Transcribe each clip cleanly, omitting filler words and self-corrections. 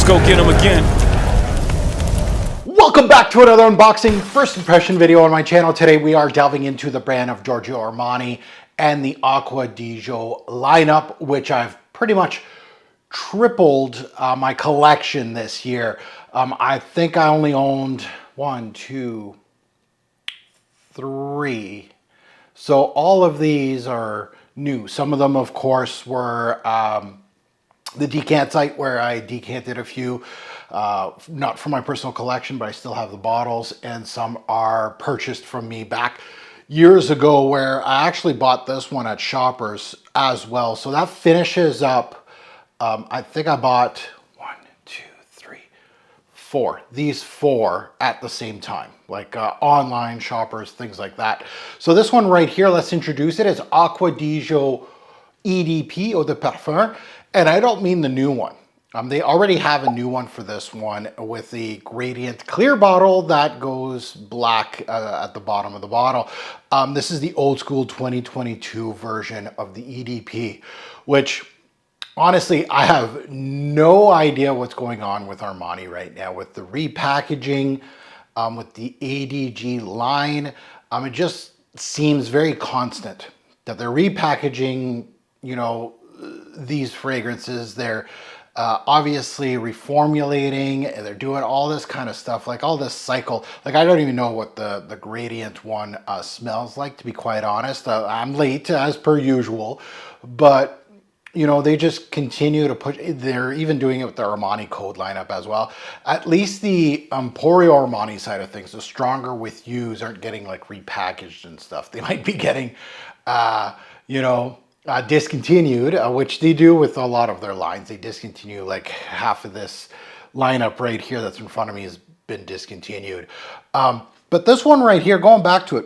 go get them again. Welcome back to another unboxing first impression video on my channel. Today we are delving into the brand of Giorgio Armani and the Acqua Di Gio lineup, which I've pretty much tripled my collection this year. I think I only owned 1, 2, 3. So all of these are new. Some of them, of course, were the decant site where I decanted a few, not for my personal collection, but I still have the bottles, and some are purchased from me back years ago where I actually bought this one at Shoppers as well. So that finishes up, I think I bought 1, 2, 3, 4, these 4 at the same time, like online Shoppers, things like that. So this one right here, let's introduce it. It's Acqua Di Gio EDP, Eau de Parfum. And I don't mean the new one. They already have a new one for this one with the gradient clear bottle that goes black at the bottom of the bottle. This is the old school 2022 version of the EDP, which honestly, I have no idea what's going on with Armani right now with the repackaging, with the ADG line. It just seems very constant that they're repackaging, you know, these fragrances. They're obviously reformulating, and they're doing all this kind of stuff, like all this cycle. Like I don't even know what the gradient one smells like, to be quite honest. I'm late as per usual, but you know, they just continue to push. They're even doing it with the Armani code lineup as well. At least the Emporio Armani side of things, the stronger with yous aren't getting like repackaged and stuff. They might be getting you know, discontinued, which they do with a lot of their lines. They discontinue like half of this lineup right here that's in front of me has been discontinued. But this one right here, going back to it,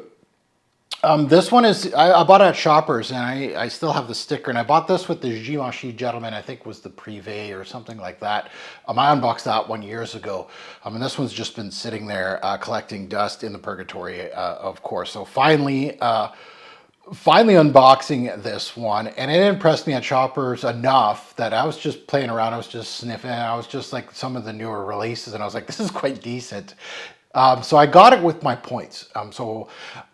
this one is, I bought it at Shoppers, and I still have the sticker, and I bought this with the Givenchy Gentleman, I think was the Privé or something like that. I unboxed that one years ago. And this one's just been sitting there collecting dust in the purgatory, of course. So finally unboxing this one, and it impressed me at Shoppers enough that I was just playing around. I was just sniffing. I was just like some of the newer releases, and I was like, this is quite decent. So I got it with my points.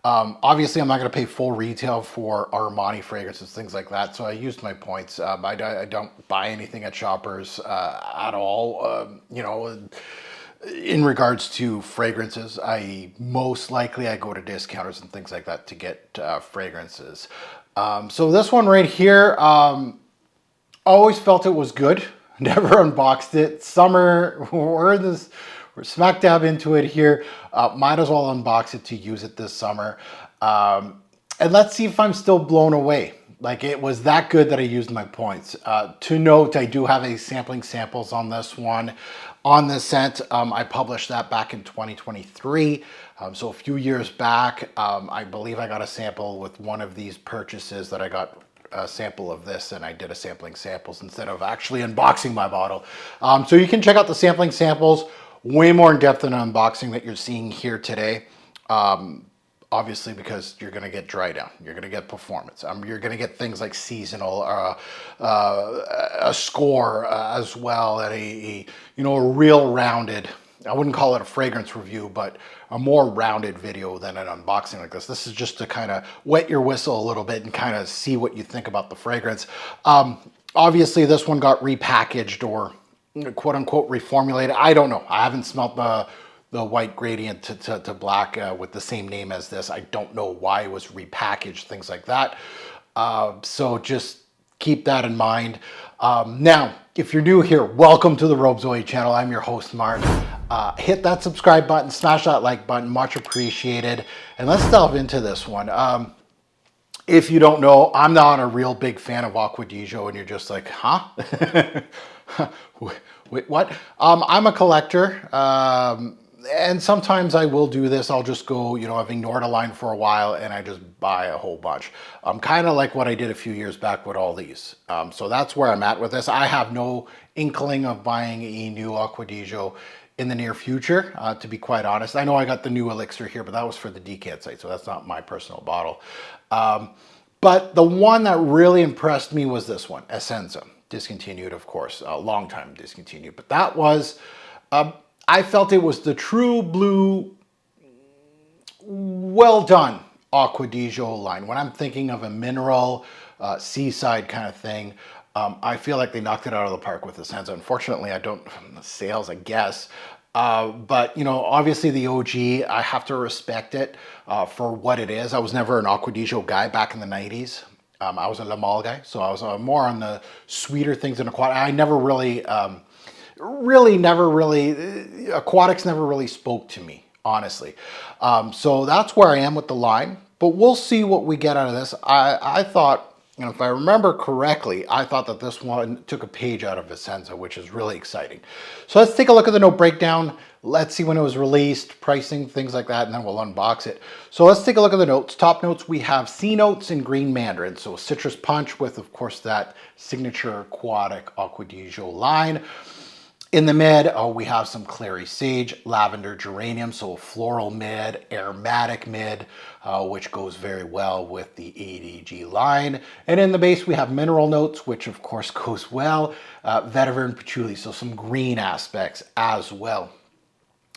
Obviously I'm not going to pay full retail for Armani fragrances, things like that. So I used my points. I don't buy anything at Shoppers at all. You know, in regards to fragrances, I go to discounters and things like that to get fragrances. So this one right here, always felt it was good. Never unboxed it. Summer, we're smack dab into it here. Might as well unbox it to use it this summer. And let's see if I'm still blown away. Like, it was that good that I used my points. To note, I do have a samples on this one. On this scent, I published that back in 2023. So a few years back, I believe I got a sample with one of these purchases that I got a sample of this, and I did a sampling samples instead of actually unboxing my bottle. So you can check out the sampling samples, way more in depth than an unboxing that you're seeing here today. Obviously, because you're going to get dry down, you're going to get performance, you're going to get things like seasonal, a score as well, and a real rounded, I wouldn't call it a fragrance review, but a more rounded video than an unboxing like this. This is just to kind of wet your whistle a little bit and kind of see what you think about the fragrance. Obviously, this one got repackaged or quote unquote reformulated. I don't know. I haven't smelled the white gradient to black with the same name as this. I don't know why it was repackaged, things like that. So just keep that in mind. Now, if you're new here, welcome to the Robe Zoe channel. I'm your host, Mark. Hit that subscribe button, smash that like button, much appreciated. And let's delve into this one. If you don't know, I'm not a real big fan of Acqua Di Gio, and you're just like, huh? Wait, what? I'm a collector. And sometimes I will do this. I'll just go, I've ignored a line for a while and I just buy a whole bunch. Kind of like what I did a few years back with all these. So that's where I'm at with this. I have no inkling of buying a new Acqua Di Gio in the near future, to be quite honest. I know I got the new elixir here, but that was for the decant site, so that's not my personal bottle. But the one that really impressed me was this one, Essenza. discontinued, of course, a long time discontinued. But that was, I felt it was the true blue, well done Acqua Di Gio line. When I'm thinking of a mineral, seaside kind of thing, I feel like they knocked it out of the park with the Senza. Unfortunately, I don't, sales, I guess. But, you know, obviously the OG, I have to respect it for what it is. I was never an Acqua Di Gio guy back in the 90s. I was a Le Male guy, so I was more on the sweeter things than Aquatic. I never really, Aquatics never really spoke to me, honestly. So that's where I am with the line, but we'll see what we get out of this. I thought, you know, if I remember correctly, I thought that this one took a page out of Vicenza, which is really exciting. So let's take a look at the note breakdown. Let's see when it was released, pricing, things like that, and then we'll unbox it. So let's take a look at the notes. Top notes, we have C notes and green mandarin. So citrus punch with, of course, that signature aquatic Acqua Di Gio line. In the mid, we have some clary sage, lavender geranium, so a floral mid, aromatic mid, which goes very well with the ADG line. And in the base, we have mineral notes, which of course goes well, vetiver and patchouli, so some green aspects as well.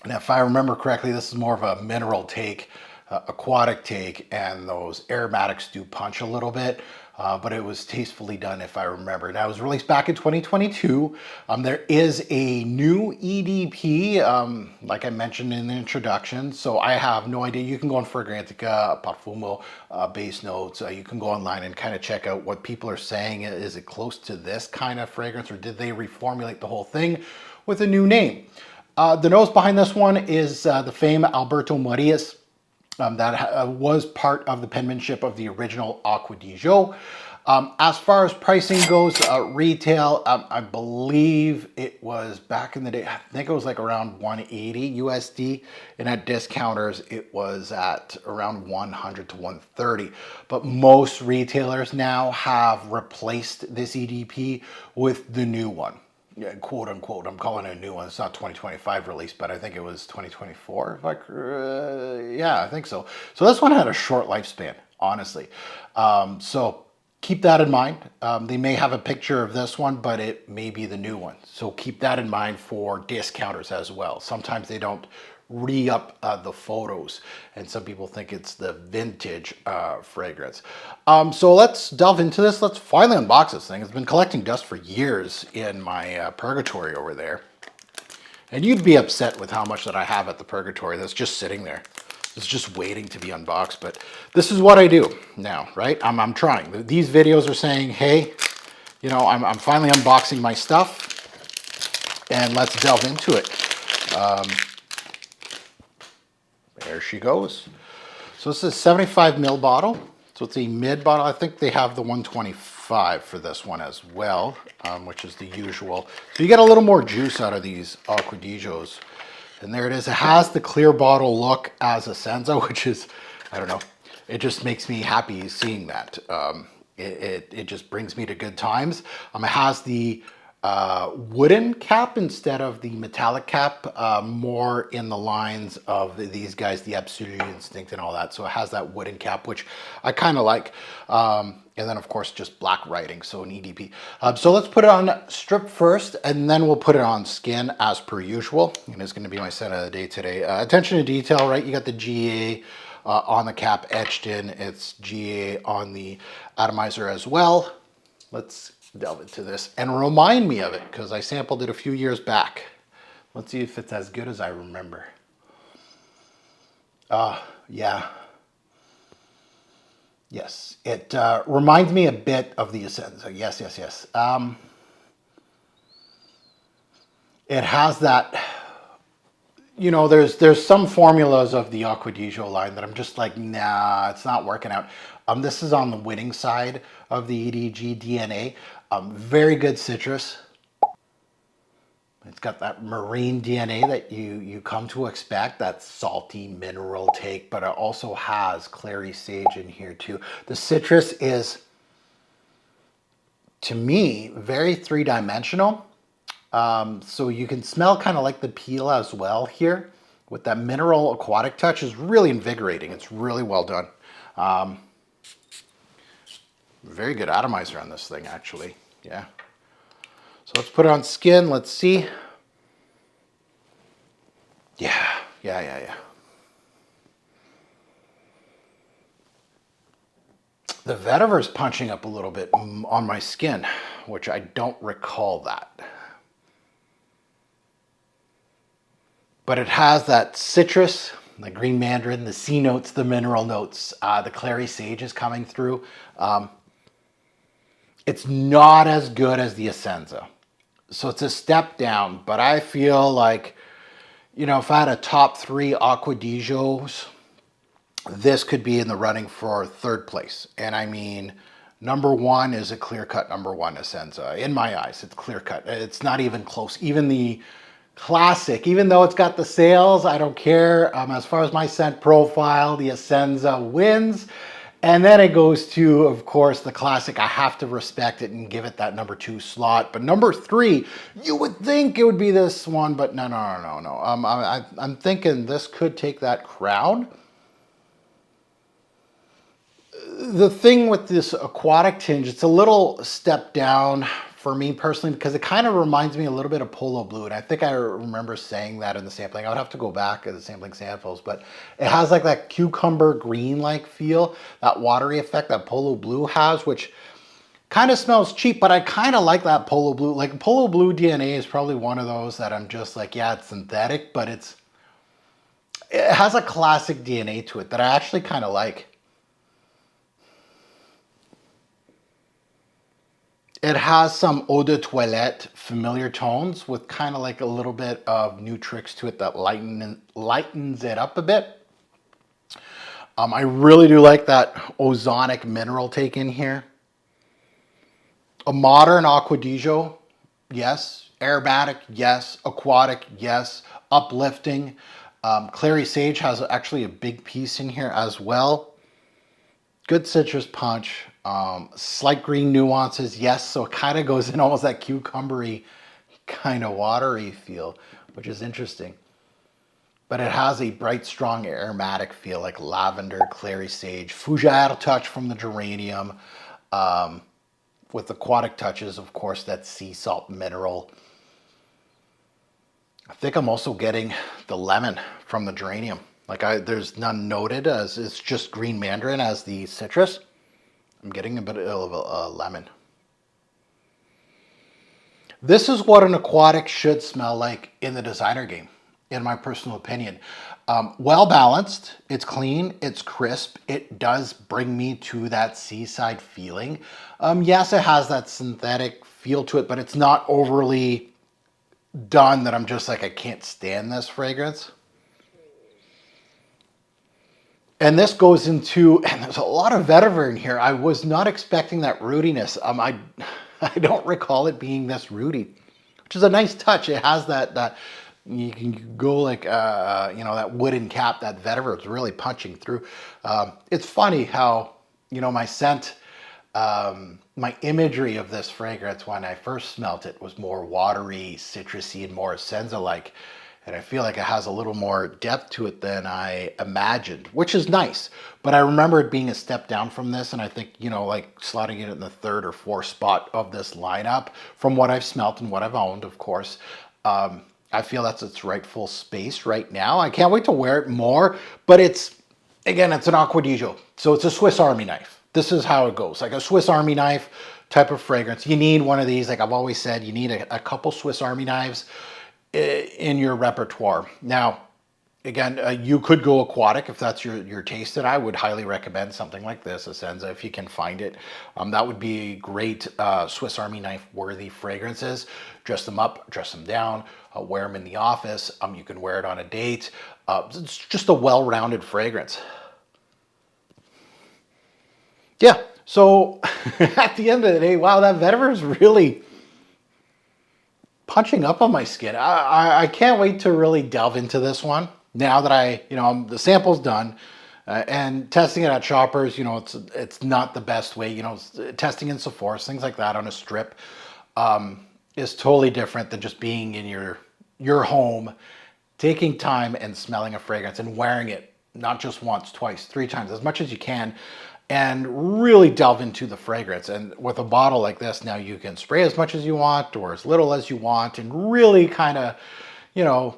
And if I remember correctly, this is more of a mineral take, aquatic take, and those aromatics do punch a little bit. But it was tastefully done, if I remember. Now, it was released back in 2022. There is a new EDP, like I mentioned in the introduction. So I have no idea. You can go on Fragrantica, Parfumo, base notes. You can go online and kind of check out what people are saying. Is it close to this kind of fragrance, or did they reformulate the whole thing with a new name? The nose behind this one is the famed Alberto Marias. That was part of the penmanship of the original Acqua Di Gio. As far as pricing goes, retail, I believe it was back in the day, I think it was like around 180 USD, and at discounters it was at around 100 to 130. But most retailers now have replaced this EDP with the new one. Yeah, quote unquote. I'm calling it a new one. It's not 2025 release, but I think it was 2024. Yeah, I think so. So this one had a short lifespan, honestly. So keep that in mind. They may have a picture of this one, but it may be the new one. So keep that in mind for discounters as well. Sometimes they don't re-up the photos, and some people think it's the vintage fragrance. So let's delve into this. Let's finally unbox this thing. It's been collecting dust for years in my purgatory over there, and you'd be upset with how much that I have at the purgatory that's just sitting there. It's just waiting to be unboxed, but this is what I do now, right? I'm trying. These videos are saying, hey, you know, I'm finally unboxing my stuff, and let's delve into it. There she goes. So this is a 75 ml bottle. So it's a mid bottle. I think they have the 125 for this one as well, which is the usual. So you get a little more juice out of these Acqua Di Gios. And there it is. It has the clear bottle look as a Senza, which is, I don't know, it just makes me happy seeing that. It just brings me to good times. It has the wooden cap instead of the metallic cap, more in the lines of these guys, the Absolute Instinct and all that. So it has that wooden cap, which I kind of like. And then of course, just black writing, so an EDP. So let's put it on strip first, and then we'll put it on skin as per usual. And it's going to be my scent of the day today. Attention to detail, right? You got the GA on the cap etched in. It's GA on the atomizer as well. Let's delve into this and remind me of it, because I sampled it a few years back. Let's see if it's as good as I remember. Yeah. Yes, it reminds me a bit of the Essenza. Yes. It has that, you know, there's some formulas of the Acqua Di Gio line that I'm just like, nah, it's not working out. This is on the winning side of the EDG DNA. Very good citrus. It's got that marine DNA that you come to expect, that salty mineral take, but it also has clary sage in here too. The citrus is, to me, very three-dimensional. So you can smell kind of like the peel as well here, with that mineral aquatic touch. Is really invigorating. It's really well done. Very good atomizer on this thing, actually. Yeah. So let's put it on skin. Let's see. Yeah. The vetiver is punching up a little bit on my skin, which I don't recall that. But it has that citrus, the green mandarin, the sea notes, the mineral notes, the clary sage is coming through. It's not as good as the Essenza. So it's a step down, but I feel like, you know, if I had a top 3 Acqua Di Gios, this could be in the running for 3rd place. And I mean, number 1 is a clear-cut number 1 Essenza. In my eyes, it's clear-cut. It's not even close. Even the classic, even though it's got the sales, I don't care. As far as my scent profile, the Essenza wins. And then it goes to, of course, the classic. I have to respect it and give it that number 2 slot. But number 3, you would think it would be this one, but no. I'm thinking this could take that crown. The thing with this aquatic tinge, it's a little step down for me personally because it kind of reminds me a little bit of Polo Blue. And I think I remember saying that in the sampling. I would have to go back at the sampling samples, but it has like that cucumber green-like feel, that watery effect that Polo Blue has, which kind of smells cheap, but I kind of like that Polo Blue. Like Polo Blue DNA is probably one of those that I'm just like, yeah, it's synthetic, but it has a classic DNA to it that I actually kind of like. It has some eau de toilette familiar tones with kind of like a little bit of new tricks to it that lightens it up a bit. I really do like that ozonic mineral take in here. A modern Acqua Di Gio, yes. Aromatic, yes. Aquatic, yes. Uplifting. Clary Sage has actually a big piece in here as well. Good citrus punch. Slight green nuances, yes. So it kind of goes in almost that cucumbery, kind of watery feel, which is interesting. But it has a bright, strong aromatic feel like lavender, clary sage, fougere touch from the geranium, with aquatic touches, of course, that sea salt mineral. I think I'm also getting the lemon from the geranium. Like there's none noted as it's just green mandarin as the citrus. I'm getting a bit of a lemon. This is what an aquatic should smell like in the designer game, in my personal opinion. Well balanced, it's clean, it's crisp. It does bring me to that seaside feeling. Yes, it has that synthetic feel to it, but it's not overly done that I'm just like, I can't stand this fragrance. And this goes into, and there's a lot of vetiver in here. I was not expecting that rootiness. I don't recall it being this rooty, which is a nice touch. It has that you can go like, you know, that wooden cap, that vetiver is really punching through. It's funny how, you know, my scent, my imagery of this fragrance when I first smelt it was more watery, citrusy, and more Essenza-like. And I feel like it has a little more depth to it than I imagined, which is nice. But I remember it being a step down from this, and I think, you know, like slotting it in the 3rd or 4th spot of this lineup from what I've smelt and what I've owned, of course. I feel that's its rightful space right now. I can't wait to wear it more, but it's, again, it's an Acqua Di Gio, so it's a Swiss Army knife. This is how it goes, like a Swiss Army knife type of fragrance. You need one of these, like I've always said, you need a couple Swiss Army knives in your repertoire. Now, again, you could go aquatic if that's your taste, and I would highly recommend something like this, Essenza, if you can find it. That would be great Swiss Army knife worthy fragrances. Dress them up, dress them down, wear them in the office. You can wear it on a date. It's just a well-rounded fragrance. Yeah, so at the end of the day, wow, that vetiver is really punching up on my skin. I can't wait to really delve into this one now that the sample's done, and testing it at Shoppers. You know, it's not the best way. You know, testing in Sephora, things like that on a strip, is totally different than just being in your home, taking time and smelling a fragrance and wearing it not just once, twice, 3 times, as much as you can. and really delve into the fragrance. And with a bottle like this, now you can spray as much as you want or as little as you want and really kind of, you know,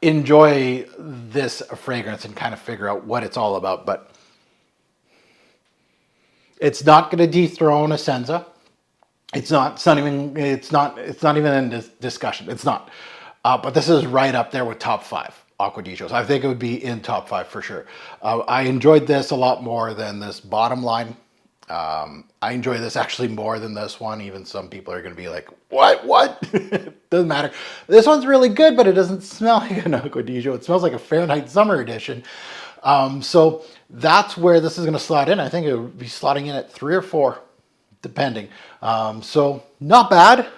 enjoy this fragrance and kind of figure out what it's all about. But it's not going to dethrone a Senza. It's not even in this discussion. It's not. But this is right up there with top 5 Acqua Di Gios. I think it would be in top 5 for sure. I enjoyed this a lot more than this bottom line. I enjoy this actually more than this one. Even some people are going to be like, what? Doesn't matter. This one's really good, but it doesn't smell like an Acqua Di Gio. It smells like a Fahrenheit Summer Edition. So that's where this is going to slot in. I think it would be slotting in at 3 or 4, depending. So not bad.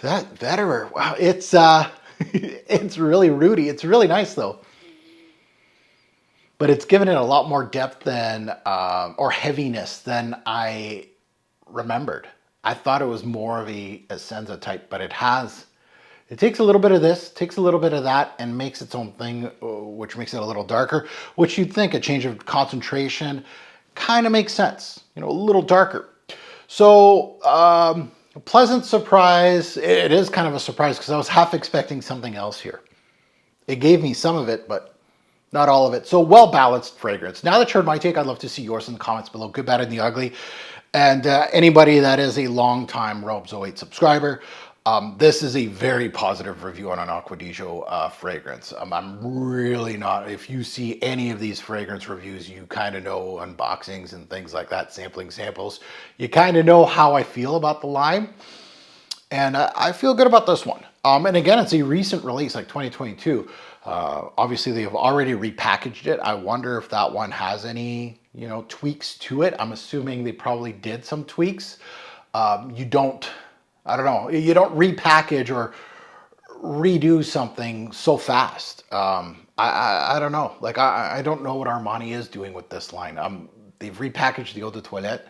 That Vetterer, wow, it's it's really rooty. It's really nice though. But it's given it a lot more depth than, or heaviness than I remembered. I thought it was more of a Senza type, but it takes a little bit of this, takes a little bit of that, and makes its own thing, which makes it a little darker, which you'd think a change of concentration kind of makes sense, you know, a little darker. So, a pleasant surprise. It is kind of a surprise because I was half expecting something else here. It gave me some of it, but not all of it. So well-balanced fragrance. Now that you heard my take, I'd love to see yours in the comments below. Good, bad, and the ugly. And anybody that is a long-time Robes 08 subscriber, this is a very positive review on an Acqua Di Gio fragrance. I'm really not, if you see any of these fragrance reviews, you kind of know unboxings and things like that, sampling samples. You kind of know how I feel about the line. And I feel good about this one. And again, it's a recent release, like 2022. Obviously, they've already repackaged it. I wonder if that one has any, you know, tweaks to it. I'm assuming they probably did some tweaks. You don't repackage or redo something so fast. I don't know. Like, I don't know what Armani is doing with this line. They've repackaged the Eau de Toilette.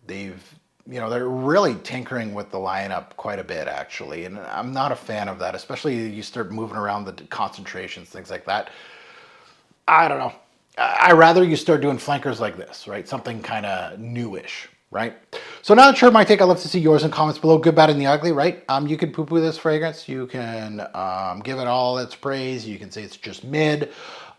They're really tinkering with the lineup quite a bit, actually. And I'm not a fan of that, especially you start moving around the concentrations, things like that. I don't know. I rather you start doing flankers like this, right? Something kind of newish, right? So now that you heard my take, I'd love to see yours in comments below. Good, bad, and the ugly, right? You can poo-poo this fragrance. You can give it all its praise. You can say it's just mid.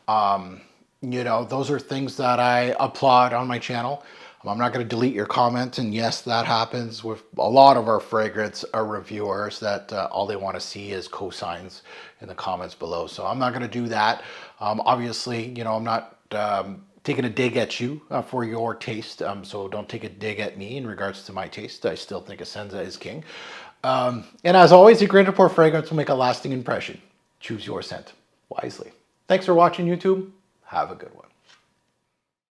You know, those are things that I applaud on my channel. I'm not going to delete your comment, and yes, that happens with a lot of our fragrance reviewers that all they want to see is cosigns in the comments below. So I'm not going to do that. Obviously, you know, I'm not taking a dig at you for your taste, so don't take a dig at me in regards to my taste. I still think a Senza is king. And as always, a great to pour fragrance will make a lasting impression. Choose your scent wisely. Thanks for watching, YouTube. Have a good one.